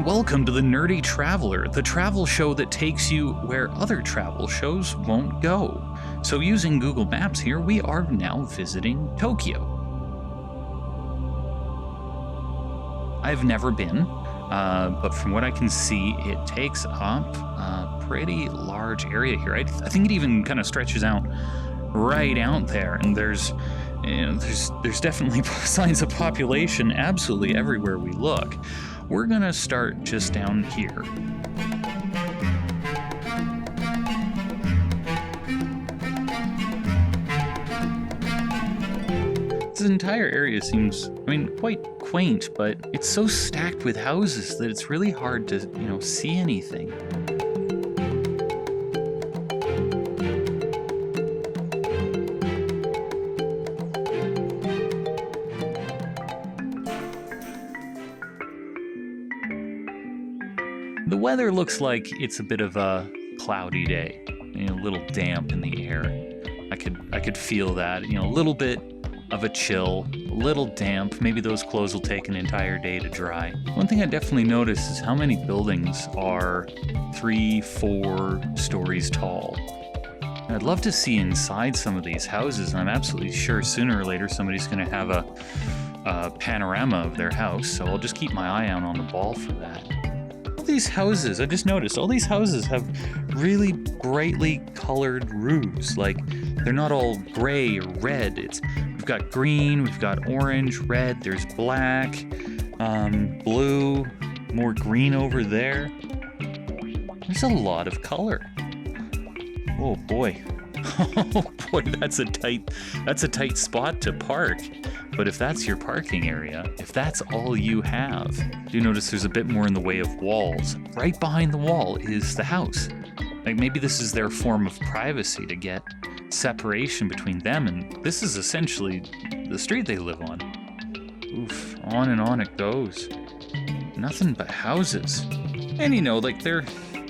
Welcome to the Nerdy Traveler, the travel show that takes you where other travel shows won't go. So using Google Maps here, we are now visiting Tokyo. I've never been, but from what I can see, it takes up a pretty large area here. I think it even kind of stretches out right out there, and there's definitely signs of population absolutely everywhere we look. We're gonna start just down here. This entire area seems, quite quaint, but it's so stacked with houses that it's really hard to, see anything. The weather looks like it's a bit of a cloudy day, a little damp in the air. I could feel that, a little bit of a chill, a little damp. Maybe those clothes will take an entire day to dry. One thing I definitely noticed is how many buildings are 3-4 stories tall. And I'd love to see inside some of these houses, and I'm absolutely sure sooner or later somebody's going to have a panorama of their house, so I'll just keep my eye out on the ball for that. These houses, I just noticed, all these houses have really brightly colored roofs. Like, they're not all gray or red. We've got green, we've got orange, red, there's black, blue, more green over there. There's a lot of color. Oh boy. Oh boy, that's a tight spot to park. But if that's your parking area, if that's all you have, you notice there's a bit more in the way of walls. Right behind the wall is the house. Like, maybe this is their form of privacy to get separation between them, and this is essentially the street they live on. Oof, on and on it goes. Nothing but houses. And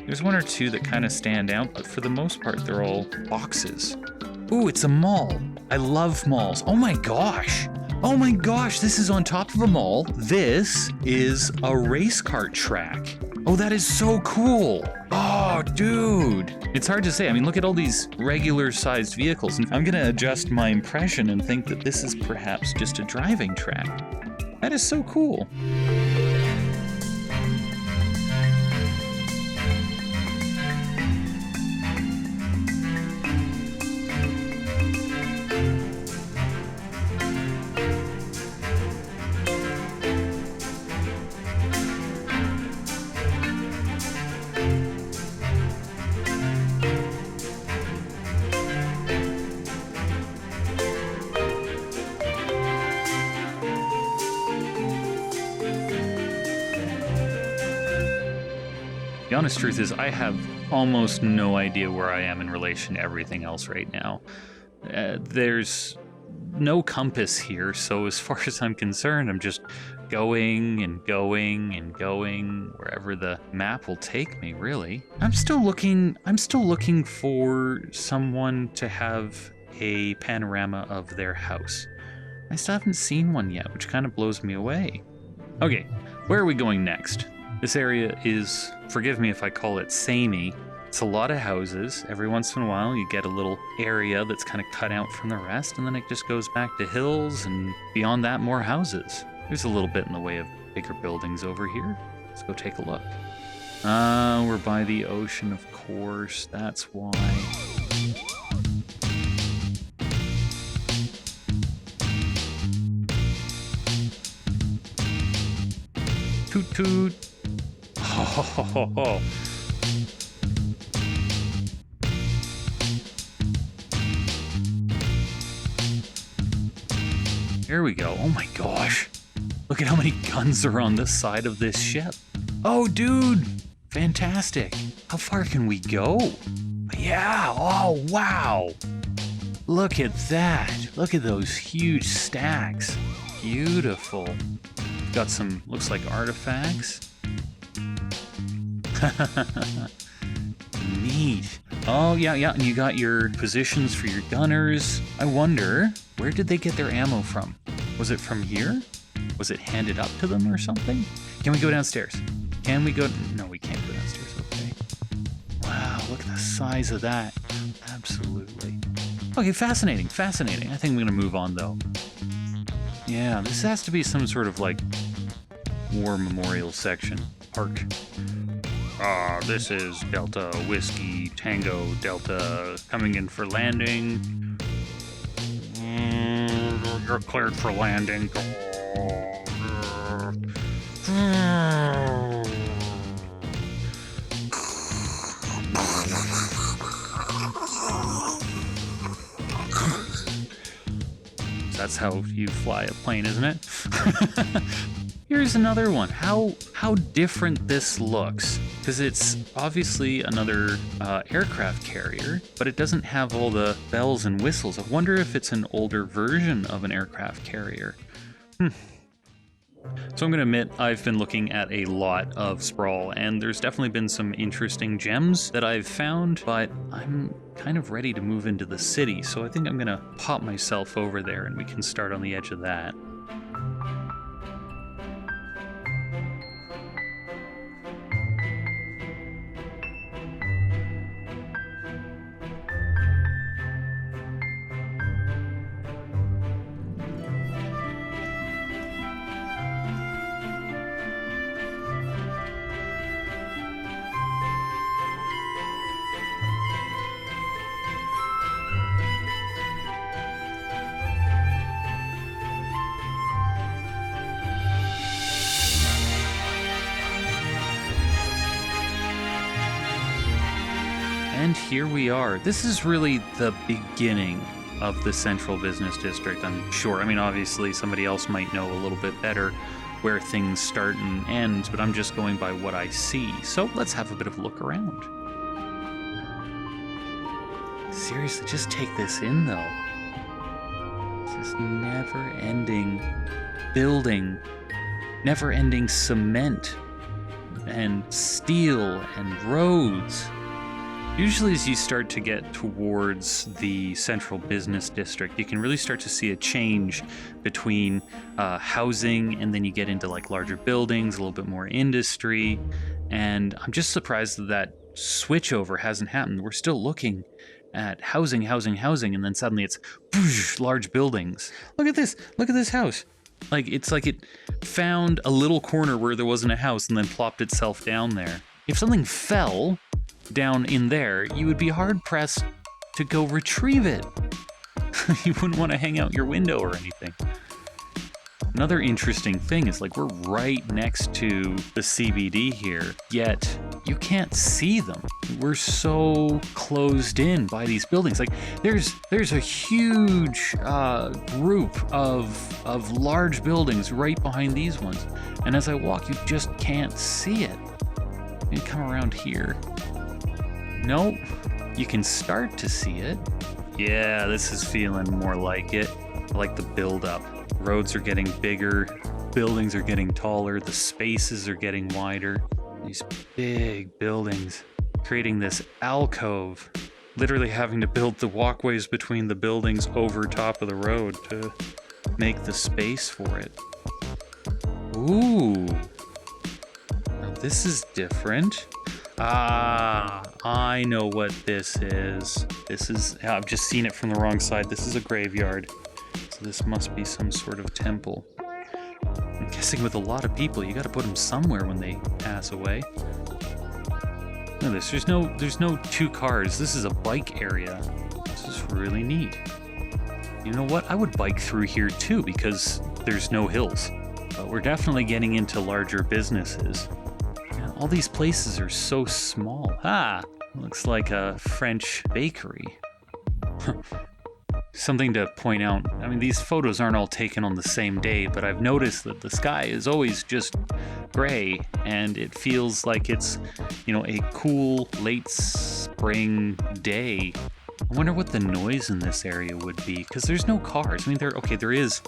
there's one or two that kind of stand out, but for the most part, they're all boxes. Ooh, it's a mall. I love malls. Oh my gosh, this is on top of a mall. This is a race car track. Oh, that is so cool. Oh, dude. It's hard to say. Look at all these regular-sized vehicles, and I'm gonna adjust my impression and think that this is perhaps just a driving track. That is so cool. The honest truth is I have almost no idea where I am in relation to everything else right now. There's no compass here, so as far as I'm concerned, I'm just going and going and going wherever the map will take me, really. I'm still looking for someone to have a panorama of their house. I still haven't seen one yet, which kind of blows me away. Okay, where are we going next? This area is, forgive me if I call it samey. It's a lot of houses. Every once in a while you get a little area that's kind of cut out from the rest, and then it just goes back to hills, and beyond that, more houses. There's a little bit in the way of bigger buildings over here. Let's go take a look. We're by the ocean, of course. That's why. Toot toot. Oh. Here we go. Oh my gosh. Look at how many guns are on the side of this ship. Oh, dude. Fantastic. How far can we go? Yeah. Oh, wow. Look at that. Look at those huge stacks. Beautiful. Got some, looks like artifacts. Neat. Oh, yeah, and you got your positions for your gunners. I wonder, where did they get their ammo from? Was it from here? Was it handed up to them or something? Can we go downstairs? Can we go? No, we can't go downstairs. Okay. Wow, look at the size of that. Absolutely. Okay, fascinating. I think I'm going to move on, though. Yeah, this has to be some sort of, like, war memorial section. Park. This is Delta Whiskey Tango Delta coming in for landing. You're cleared for landing. That's how you fly a plane, isn't it? Here's another one. How different this looks. Because it's obviously another aircraft carrier, but it doesn't have all the bells and whistles. I wonder if it's an older version of an aircraft carrier. So I'm going to admit I've been looking at a lot of Sprawl, and there's definitely been some interesting gems that I've found, but I'm kind of ready to move into the city, so I think I'm going to pop myself over there and we can start on the edge of that. And here we are. This is really the beginning of the Central Business District, I'm sure. I mean, obviously, somebody else might know a little bit better where things start and end, but I'm just going by what I see. So let's have a bit of a look around. Seriously, just take this in, though. This never-ending building, never-ending cement and steel and roads. Usually as you start to get towards the Central Business District, you can really start to see a change between housing, and then you get into like larger buildings, a little bit more industry. And I'm just surprised that switchover hasn't happened. We're still looking at housing, and then suddenly it's whoosh, large buildings. Look at this house. Like, it's like it found a little corner where there wasn't a house and then plopped itself down there. If something fell down in there, you would be hard-pressed to go retrieve it. You wouldn't want to hang out your window or anything. Another interesting thing is, like, we're right next to the CBD here, yet you can't see them. We're so closed in by these buildings. Like, there's a huge group of large buildings right behind these ones, and as I walk, you just can't see it. You come around here. Nope, you can start to see it. Yeah, this is feeling more like it. I like the build-up. Roads are getting bigger, buildings are getting taller, the spaces are getting wider. These big buildings, creating this alcove, literally having to build the walkways between the buildings over top of the road to make the space for it. Ooh, now this is different. I know what this is. I've just seen it from the wrong side. This is a graveyard. So this must be some sort of temple. I'm guessing with a lot of people, you gotta put them somewhere when they pass away. Look at this, there's no two cars. This is a bike area. This is really neat. You know what? I would bike through here too because there's no hills. But we're definitely getting into larger businesses. All these places are so small. Looks like a French bakery. Something to point out, I mean, these photos aren't all taken on the same day, but I've noticed that the sky is always just gray, and it feels like it's, a cool late spring day. I wonder what the noise in this area would be, because there's no cars. I mean, there is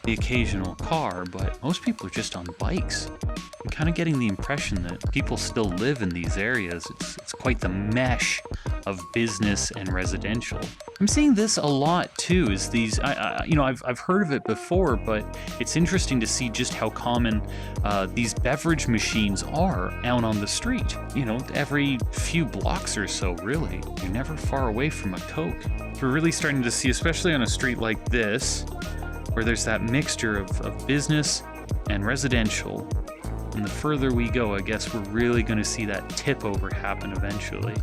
the occasional car, but most people are just on bikes. I'm kind of getting the impression that people still live in these areas. It's quite the mesh of business and residential. I'm seeing this a lot too. Is these? I've heard of it before, but it's interesting to see just how common these beverage machines are out on the street. You know, every few blocks or so, really. You're never far away from a Coke. We're really starting to see, especially on a street like this, where there's that mixture of business and residential. And the further we go, I guess we're really going to see that tip over happen eventually.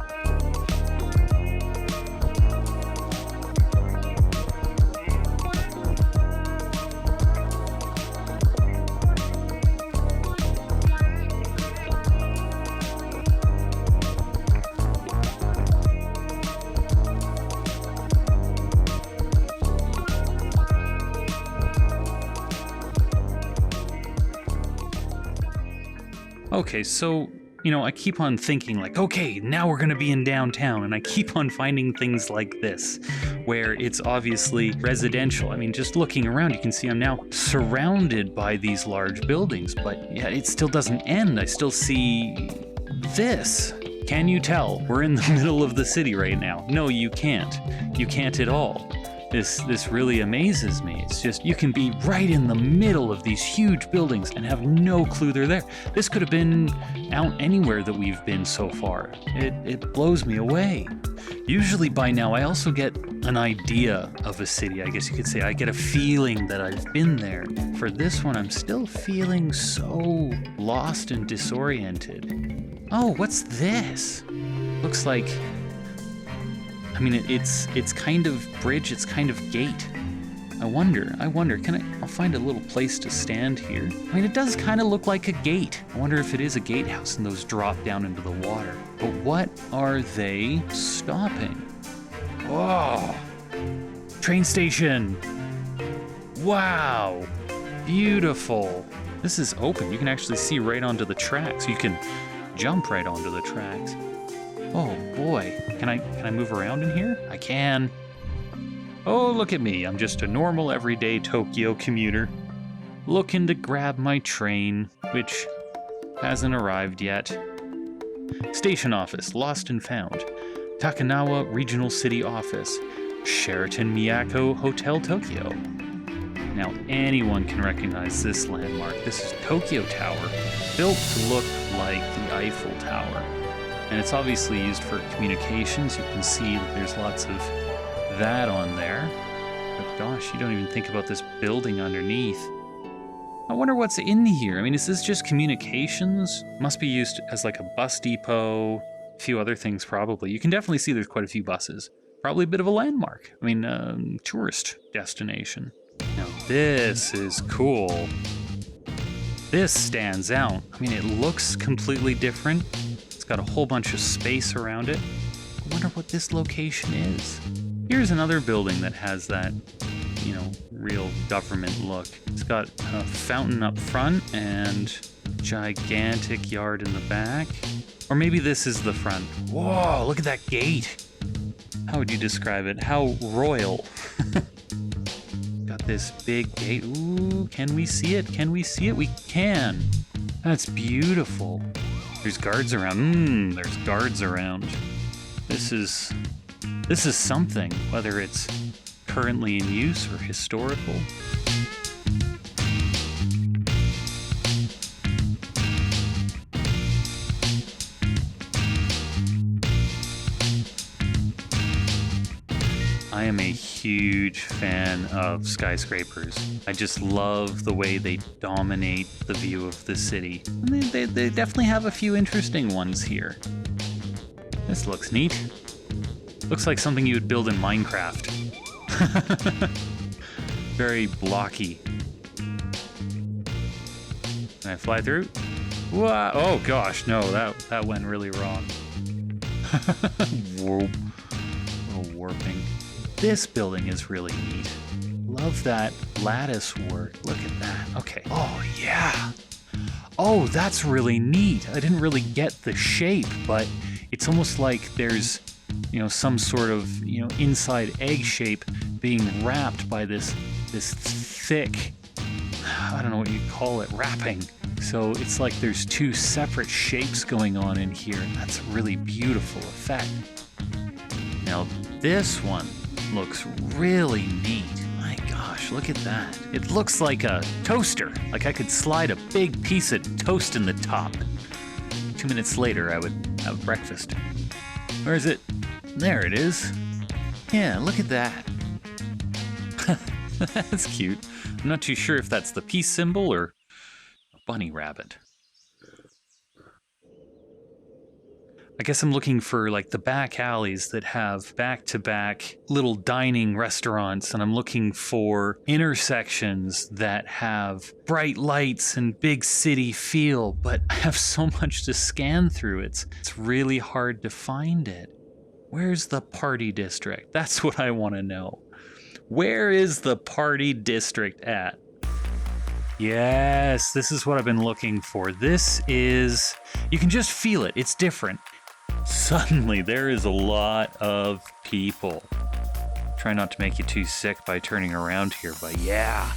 Okay, so, I keep on thinking like, okay, now we're gonna be in downtown, and I keep on finding things like this, where it's obviously residential. I mean, just looking around, you can see I'm now surrounded by these large buildings, but yeah, it still doesn't end. I still see this. Can you tell? We're in the middle of the city right now. No, you can't. You can't at all. This really amazes me. It's just, you can be right in the middle of these huge buildings and have no clue they're there. This could have been out anywhere that we've been so far. It blows me away. Usually by now, I also get an idea of a city, I guess you could say. I get a feeling that I've been there. For this one, I'm still feeling so lost and disoriented. Oh, what's this? Looks like... I mean, it's kind of bridge, it's kind of gate. I wonder, I'll find a little place to stand here. I mean, it does kind of look like a gate. I wonder if it is a gatehouse and those drop down into the water. But what are they stopping? Oh, train station. Wow, beautiful. This is open. You can actually see right onto the tracks. You can jump right onto the tracks. Oh boy, can I move around in here? I can. Oh, look at me. I'm just a normal everyday Tokyo commuter looking to grab my train, which hasn't arrived yet. Station office, lost and found. Takanawa Regional City Office, Sheraton Miyako Hotel Tokyo. Now anyone can recognize this landmark. This is Tokyo Tower, built to look like the Eiffel Tower. And it's obviously used for communications. You can see that there's lots of that on there. But gosh, you don't even think about this building underneath. I wonder what's in here. I mean, is this just communications? Must be used as like a bus depot, a few other things probably. You can definitely see there's quite a few buses. Probably a bit of a landmark. I mean, tourist destination. Now this is cool. This stands out. I mean, it looks completely different. Got a whole bunch of space around it. I wonder what this location is. Here's another building that has that, real government look. It's got a fountain up front and gigantic yard in the back. Or maybe this is the front. Whoa, look at that gate. How would you describe it? How royal. Got this big gate. Ooh, can we see it? Can we see it? We can. That's beautiful. There's guards around. There's guards around. This is something, whether it's currently in use or historical. I am a huge fan of skyscrapers. I just love the way they dominate the view of the city. And they definitely have a few interesting ones here. This looks neat. Looks like something you would build in Minecraft. Very blocky. Can I fly through? Wow. Oh gosh, no, that went really wrong. Whoa. Oh, warping. This building is really neat. Love that lattice work. Look at that. Okay. Oh, yeah. Oh, that's really neat. I didn't really get the shape, but it's almost like there's, some sort of, inside egg shape being wrapped by this thick I don't know what you'd call it, wrapping. So it's like there's two separate shapes going on in here, and that's a really beautiful effect. Now this one looks really neat. My gosh, look at that. It looks like a toaster. Like I could slide a big piece of toast in the top. 2 minutes later, I would have breakfast. Where is it? There it is. Yeah, look at that. That's cute. I'm not too sure if that's the peace symbol or a bunny rabbit. I guess I'm looking for like the back alleys that have back-to-back little dining restaurants, and I'm looking for intersections that have bright lights and big city feel, but I have so much to scan through. It's really hard to find it. Where's the party district? That's what I want to know. Where is the party district at? Yes, this is what I've been looking for. This is, you can just feel it. It's different. Suddenly, there is a lot of people. Try not to make you too sick by turning around here, but yeah.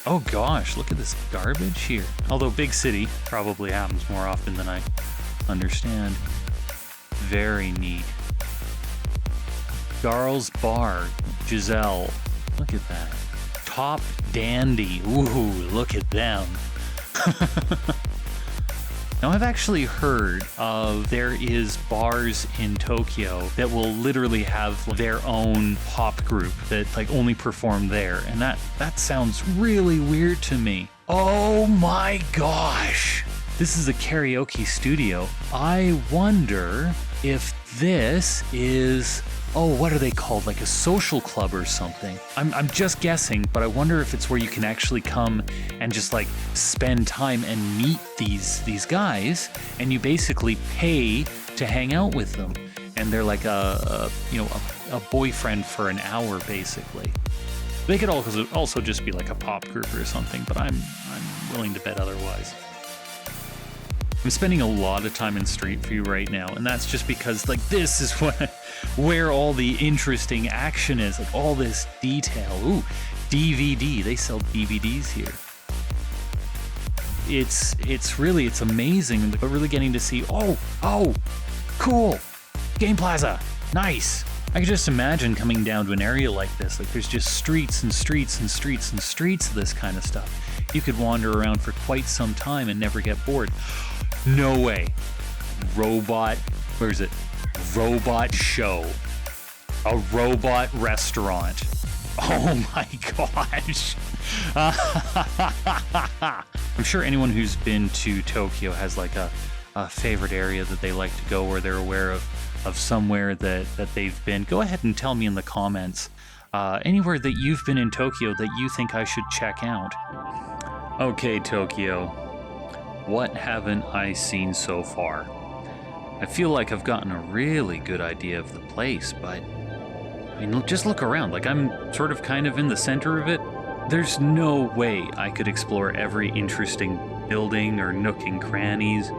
Oh gosh, look at this garbage here. Although big city probably happens more often than I understand. Very neat. Garl's Bar, Giselle. Look at that. Top Dandy. Ooh, look at them. Now, I've actually heard of there is bars in Tokyo that will literally have their own pop group that like only perform there, and that sounds really weird to me. Oh my gosh! This is a karaoke studio. I wonder if this is, oh, what are they called? Like a social club or something. I'm just guessing, but I wonder if it's where you can actually come and just like spend time and meet these guys, and you basically pay to hang out with them, and they're like a boyfriend for an hour basically. They could also just be like a pop group or something, but I'm willing to bet otherwise. I'm spending a lot of time in Street View right now, and that's just because like this is where all the interesting action is, like all this detail. Ooh, DVD. They sell DVDs here. It's amazing, but really getting to see, oh, cool. Game Plaza. Nice. I could just imagine coming down to an area like this. Like there's just streets and streets and streets and streets of this kind of stuff. You could wander around for quite some time and never get bored. No way. Robot, where is it? Robot show. A robot restaurant. Oh my gosh. I'm sure anyone who's been to Tokyo has like a favorite area that they like to go, or they're aware of somewhere that they've been. Go ahead and tell me in the comments. Anywhere that you've been in Tokyo that you think I should check out. Okay, Tokyo. What haven't I seen so far? I feel like I've gotten a really good idea of the place, but I mean, just look around. Like I'm sort of kind of in the center of it. There's no way I could explore every interesting building or nook and crannies.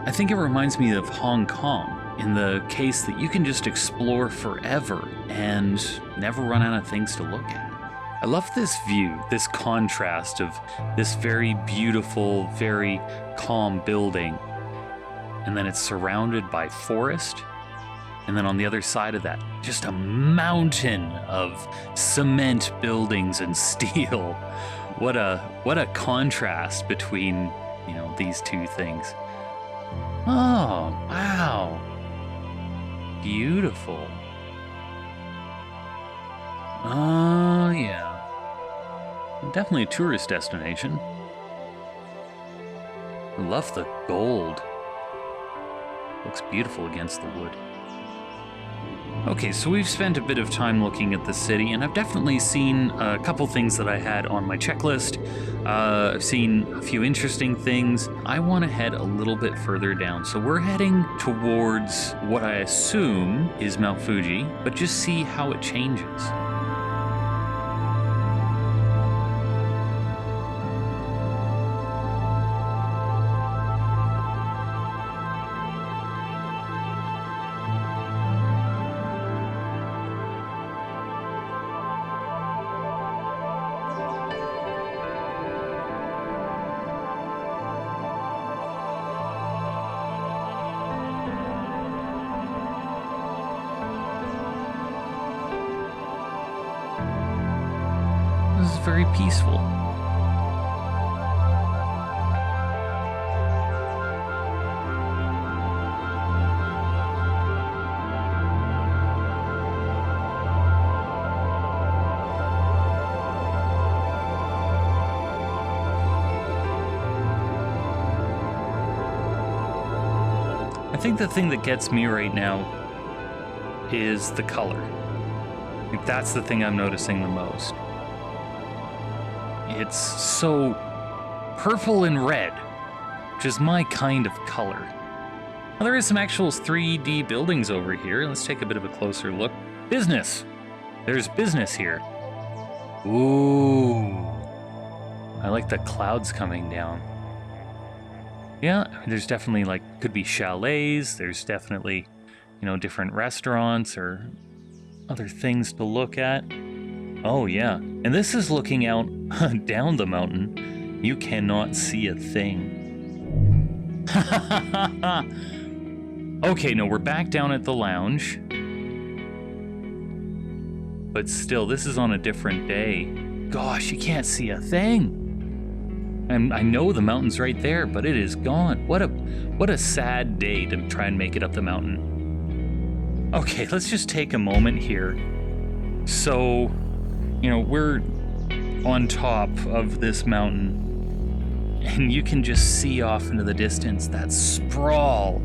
I think it reminds me of Hong Kong in the case that you can just explore forever and never run out of things to look at. I love this view, this contrast of this very beautiful, very calm building, and then it's surrounded by forest, and then on the other side of that, just a mountain of cement buildings and steel. What a contrast between, these two things. Oh, wow. Beautiful. Oh, yeah. Definitely a tourist destination. I love the gold. Looks beautiful against the wood. Okay, so we've spent a bit of time looking at the city, and I've definitely seen a couple things that I had on my checklist. I've seen a few interesting things. I want to head a little bit further down. So we're heading towards what I assume is Mount Fuji, but just see how it changes. is very peaceful. I think the thing that gets me right now is the color. Like, that's the thing I'm noticing the most. It's so purple and red, which is my kind of color. Now, there is some actual 3D buildings over here. Let's take a bit of a closer look. Business! There's business here. Ooh. I like the clouds coming down. Yeah, I mean, there's definitely, like, could be chalets. There's definitely, you know, different restaurants or other things to look at. Oh, yeah. And this is looking out down the mountain. You cannot see a thing. Okay, no, we're back down at the lounge. But still, this is on a different day. Gosh, you can't see a thing. And I know the mountain's right there, but it is gone. What a sad day to try and make it up the mountain. Okay, let's just take a moment here. So, you know, we're on top of this mountain, and you can just see off into the distance that sprawl.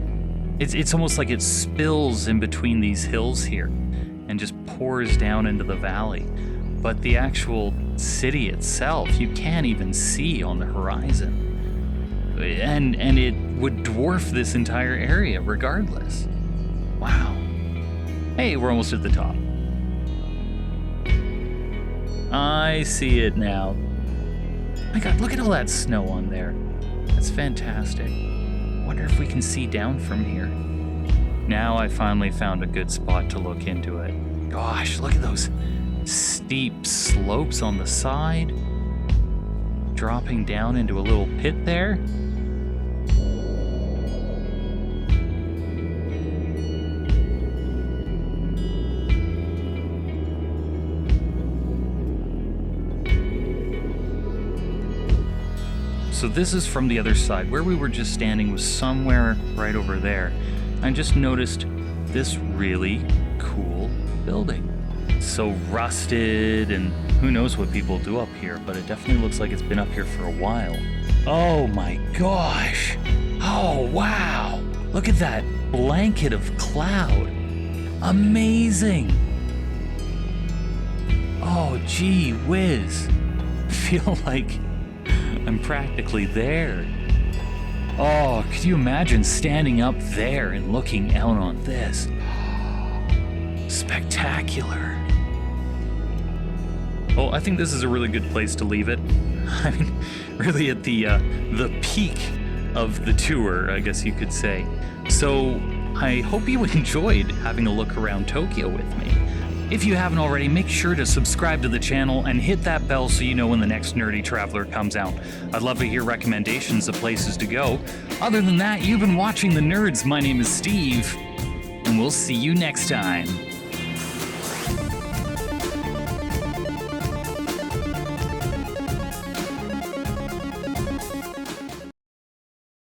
It's almost like it spills in between these hills here and just pours down into the valley. But the actual city itself, you can't even see on the horizon. And it would dwarf this entire area regardless. Wow. Hey, we're almost at the top. I see it now. My God, look at all that snow on there. That's fantastic. Wonder if we can see down from here. Now I finally found a good spot to look into it. Gosh, look at those steep slopes on the side, dropping down into a little pit there. So this is from the other side. Where we were just standing was somewhere right over there. I just noticed this really cool building. So rusted, and who knows what people do up here, but it definitely looks like it's been up here for a while. Oh my gosh. Oh wow. Look at that blanket of cloud. Amazing. Oh gee whiz. I feel like I'm practically there. Oh, could you imagine standing up there and looking out on this? Spectacular. Well, I think this is a really good place to leave it. I mean, really at the peak of the tour, I guess you could say. So I hope you enjoyed having a look around Tokyo with me. If you haven't already, make sure to subscribe to the channel and hit that bell so you know when the next Nerdy Traveler comes out. I'd love to hear recommendations of places to go. Other than that, you've been watching The Nerds. My name is Steve, and we'll see you next time.